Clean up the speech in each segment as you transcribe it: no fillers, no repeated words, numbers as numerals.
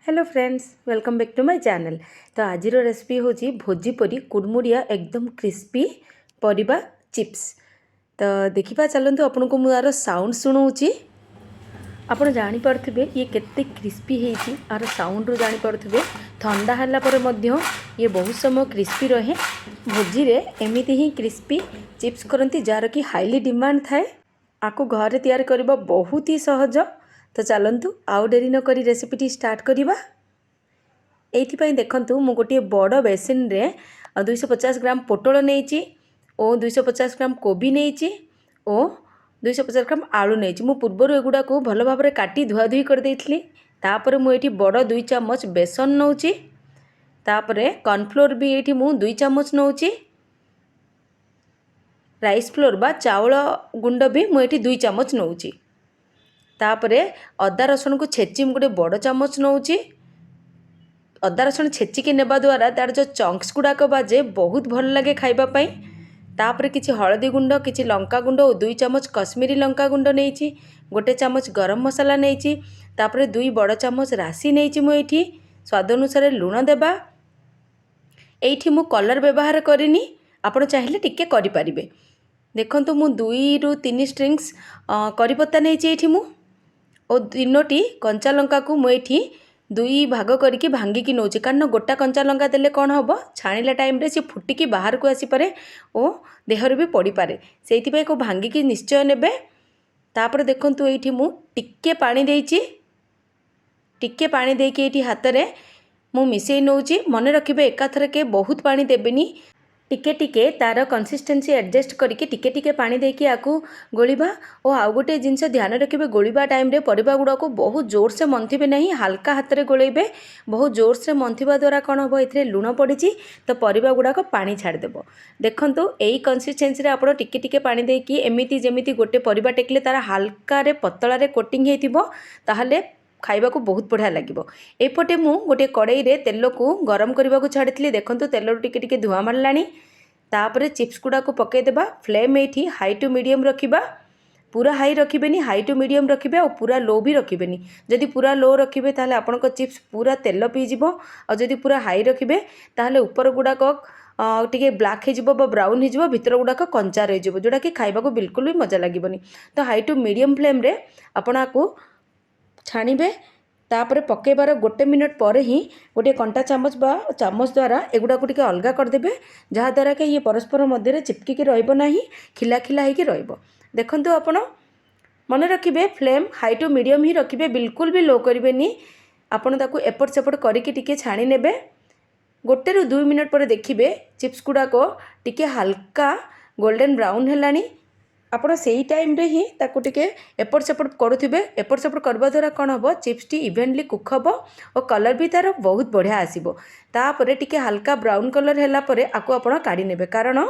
Hello friends, welcome back to my channel. तो आज recipe हूँ भोजी परी कुड़मुड़िया एकदम क्रिस्पी परिबा चिप्स। तो देखा चलते आपन को यार साउंड शुणाऊँगी। आपड़ जापे ये केते क्रिस्पी होती आर साउंड रू जापे ठंडा है ये बहुत समय क्रिस्पी रहे। भोजी रे एमती ही क्रिस्पी चिप्स करती जार कि हाईली डिमांड थाए। आपको घरे तैयार करबा बहुत ही सहज। तो चलतु आउ डेरी नक रेसिपीटी स्टार्ट करवा। ये देखु मु गोटे बड़ बेसिन रे 250 ग्राम पोटल नहीं और 250 ग्राम कोबी नहीं और 250 ग्राम आलू नहीं। मु पूर्वर एगुड़ा को भल भाव में काटी धुआ धुई कर देइथिली। तापर मुझे बड़ 2 चामच बेसन नौची। तापरे कॉर्नफ्लोर भी ये मु 2 चामच नौची। राइस फ्लोर बा चावल गुंड भी मुझे 2 चामच नौची। तापरे अदा रसुण को छेची गोटे बड़ चामच नौची। अदा रसुण छेचिकी नेबा द्वारा तार जो चंक्स गुड़ाक बाजे बहुत भल लगे खाइबापाई। तापरे किछि हळदी गुंड किछि लंका गुंड और 2 चामच कश्मीरी लंका गुंड नहीं। गोटे चामच गरम मसला नहीं। तापरे 2 बड़ चामच राशि नहीं। मुझे स्वाद अनुसार लुण देबा। एठी मु कलर व्यवहार करिनी, आपण चाहिए टिके करि परिबे। देखंतु मु 2 रु 3 स्ट्रिंग्स करी पत्ता नहीं मु और 3टी कंचा लंका को मुझे 2 भाग करके भांगिकी नौची। कारण गोटा कंचा लंका देले कौन हम छाणिला टाइम रे सी फुटिकी बाहर को आसीपे और देहर भी पड़ पारे। से को भांगिकी निश्चय नेबे। तापर देखंतु एठी मु टिके पानी देइची। टिके पानी देके एठी हाथ रे मु मिसई नौची। मन रखिबे एकाथर के बहुत पानी देबेनी। टिके टिके तार कंसिस्टेंसी एडजस्ट करके टिके टिके पानी देके आकु गोलिबा। और आउ गोटे जिनस ध्यान रखिए गोलिबा टाइम रे परिबा गुड़ा को बहुत जोर से मंथिबे नहीं, हल्का हाथ रे गोलेबे। बहुत जोर से मंथिबा द्वारा कौन हम ए लुण पड़ी तो परिबा गुड़ाक पानी छाड़देव। देखंतु एई कंसिस्टेंसी रे आपण टिके टिके पानी देकी एमिति जेमिति गोटे परिबा टेकले तार हल्का रे पतला रे कोटिंग हेतिबो ताहले खाइबा को बहुत बढ़िया लगे। एपटे मु गोटे कड़ाई रे तेल को गरम करने को छाड़ी। देखंतु तेल टिके टिके धुआं मारलानी। तापरे चिप्स गुड़ा को पकई देबा। फ्लेम एठी हाई टू मीडियम रखिबा। पूरा हाई रखिबेनी, हाई टू मीडियम रखिबे और पूरा लो भी रखिबेनी। जदि पूरा लो रखिबे ताहले आपनको चिप्स पूरा तेल पी जिवो और जदि पूरा हाई रखिबे ताहले ऊपर गुड़ाक टिके ब्लैक हो ब्राउन हो भितर गुड़ाक कंचा रही जोटा कि खाइबा को बिल्कुल भी मजा लगिबनी। तो हाई टू मीडियम फ्लेम रे आपण आपको छाणिबे। तापर पकेबार गोटे मिनट पर ही गोटे कंटा चामच बा चामच द्वारा एगुड़ा को अलग करदेवे। जहाँद्वारा कि ये परस्पर मध्य चिपकिकी रही खिला खिला होगी रहिबो। देखंतु आपण मन रखिबे फ्लेम हाई टू मीडियम ही रखिबे, बिल्कुल भी लो करिवेनी। आपण ताकू एपट सेपट करिकी टिके छाणी नेबे। गोटे रु 2 मिनट पर देखिबे चिप्स गुड़ाक टिके हल्का गोल्डन ब्राउन हेलानी। आपण से टाइम रे ही ताकू टिके एपट सेपट करुथिबे। एपट सेपट करबा द्वारा कौन हम चिप्स टी इवेंटली कुक हम और कलर भी तार बहुत बढ़िया आसीबो। तापर टिके हल्का ब्राउन कलर हैला परे आकु आपण काढी नेबे। कारण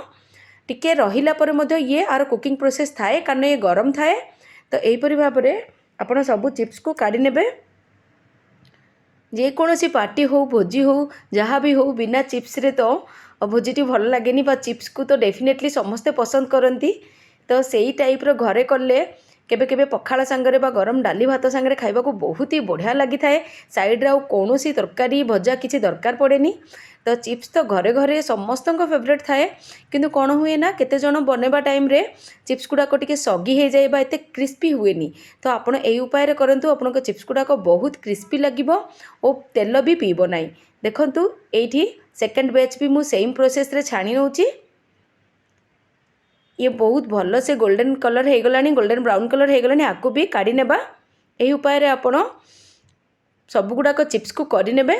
टिके रहिला परे मध्य ये आर कुकिंग प्रोसेस थाए, कारण ये गरम थाए। तो एहीपरि भाव में आपण सब चिप्स को काढी नेबे। जेकोसी पार्टी हो भोजी हो जहाँ भी हो बिना चिप्स रे तो भोजीटी भल लगेनी बा चिप्स को तो डेफिनेटली समस्ते पसंद करती। तो सही टाइप रो घरे कले केबे केबे पखाल सांगरे बा गरम डाली भात सांगरे खाइबा को बहुत ही बढ़िया लगी थाए। साइड रे कौन सी तरकारी भजा किसी दरकार पड़ेनी। तो चिप्स तो घरे घरे समस्त फेवरेट थाए। किंतु कौन हुए ना केते जण बनेबा टाइम रे चिप्स गुड़ाक टिके सगी हो जाए एते क्रिस्पी हुएनी। तो आपण एई उपाय रे करंतु आपनको चिप्स गुड़ाक बहुत क्रिस्पी लगिबो और तेल भी पीबो नाही। देखंतु एठी सेकंड बैच भी मु सेम प्रोसेस रे छाणी नउची। ये बहुत भल से गोल्डन कलर हो गलानी, गोल्डन ब्राउन कलर हो गलानी। आपको भी काढ़ी नेबा। एही उपाय रे आपण सब गुड़ाक चिप्स को करि नेबे।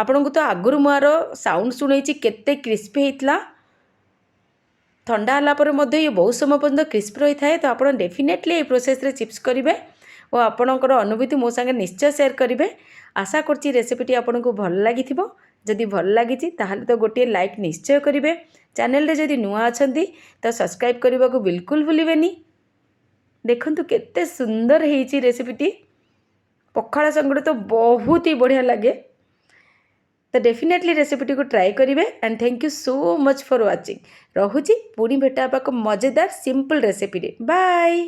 आपन को तो आगुरु मार साउंड शुणैछि केते क्रिस्पी हेतला। ठंडा होला पर मध्य ये बहुत समय पर्यंत क्रिस्पी रही थाए। तो आपन डेफिनेटली ये प्रोसेस रे चिप्स करिवे और आपणकर अनुभूति मो संगे निश्चय शेयर करिवे। आशा करछि रेसिपीटी आपन को भल लागिथिबो। जदि भल लागिछि ताहले तो गोटे लाइक निश्चय करिवे। चैनल रे जदि नुआ अछंती तो सब्सक्राइब करने को बिल्कुल भूलिबेनी। देखंतु केते सुंदर हेछि रेसिपीटी। पखाळ संगड़े तो बहुत ही बढ़िया लगे। तो डेफिनेटली रेसिपीटी को ट्राई करिवे। And thank you so much for watching. रहुछि पुणी भेटा पाक मजेदार सिंपल रेसिपी रे। बाय।